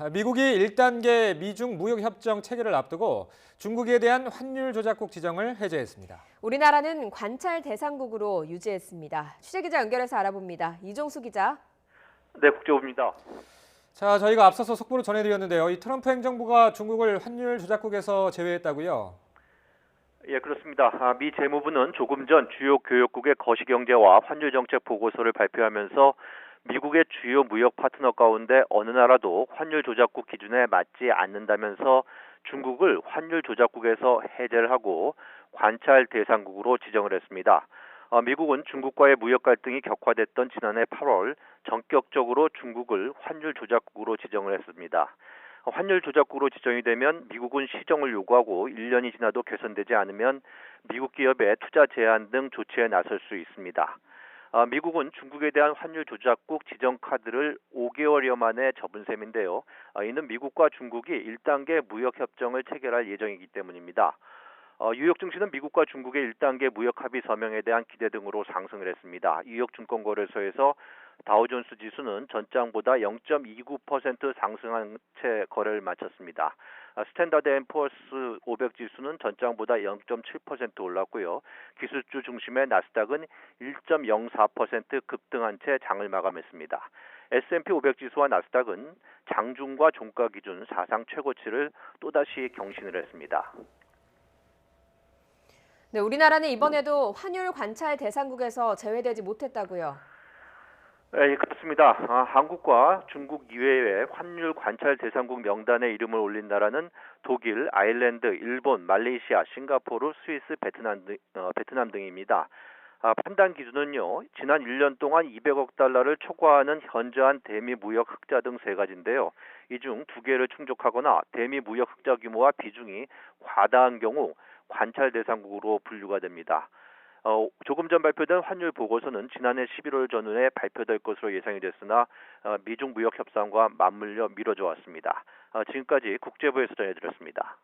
미국이 1단계 미중 무역 협정 체결을 앞두고 중국에 대한 환율 조작국 지정을 해제했습니다. 우리나라는 관찰 대상국으로 유지했습니다. 취재기자 연결해서 알아봅니다. 이종수 기자. 네, 국제부입니다. 자, 저희가 앞서서 속보를 전해드렸는데요. 이 트럼프 행정부가 중국을 환율 조작국에서 제외했다고요? 예, 그렇습니다. 미 재무부는 조금 전 주요 교역국의 거시경제와 환율 정책 보고서를 발표하면서 미국의 주요 무역 파트너 가운데 어느 나라도 환율 조작국 기준에 맞지 않는다면서 중국을 환율 조작국에서 해제를 하고 관찰 대상국으로 지정을 했습니다. 미국은 중국과의 무역 갈등이 격화됐던 지난해 8월 전격적으로 중국을 환율 조작국으로 지정을 했습니다. 환율 조작국으로 지정이 되면 미국은 시정을 요구하고 1년이 지나도 개선되지 않으면 미국 기업의 투자 제한 등 조치에 나설 수 있습니다. 미국은 중국에 대한 환율 조작국 지정 카드를 5개월여 만에 접은 셈인데요. 이는 미국과 중국이 1단계 무역 협정을 체결할 예정이기 때문입니다. 뉴욕 증시는 미국과 중국의 1단계 무역 합의 서명에 대한 기대 등으로 상승을 했습니다. 뉴욕 증권거래소에서 다우존스 지수는 전장보다 0.29% 상승한 채 거래를 마쳤습니다. 스탠다드 앤 푸어스 500 지수는 전장보다 0.7% 올랐고요. 기술주 중심의 나스닥은 1.04% 급등한 채 장을 마감했습니다. S&P 500 지수와 나스닥은 장중과 종가 기준 사상 최고치를 또다시 경신을 했습니다. 네, 우리나라는 이번에도 환율 관찰 대상국에서 제외되지 못했다고요. 예, 그렇습니다. 한국과 중국 이외의 환율 관찰 대상국 명단에 이름을 올린 나라는 독일, 아일랜드, 일본, 말레이시아, 싱가포르, 스위스, 베트남 등입니다. 판단 기준은요, 지난 1년 동안 200억 달러를 초과하는 현저한 대미 무역 흑자 등 세 가지인데요. 이 중 두 개를 충족하거나 대미 무역 흑자 규모와 비중이 과다한 경우 관찰 대상국으로 분류가 됩니다. 조금 전 발표된 환율 보고서는 지난해 11월 전후에 발표될 것으로 예상이 됐으나 미중 무역 협상과 맞물려 미뤄져 왔습니다. 지금까지 국제부에서 전해드렸습니다.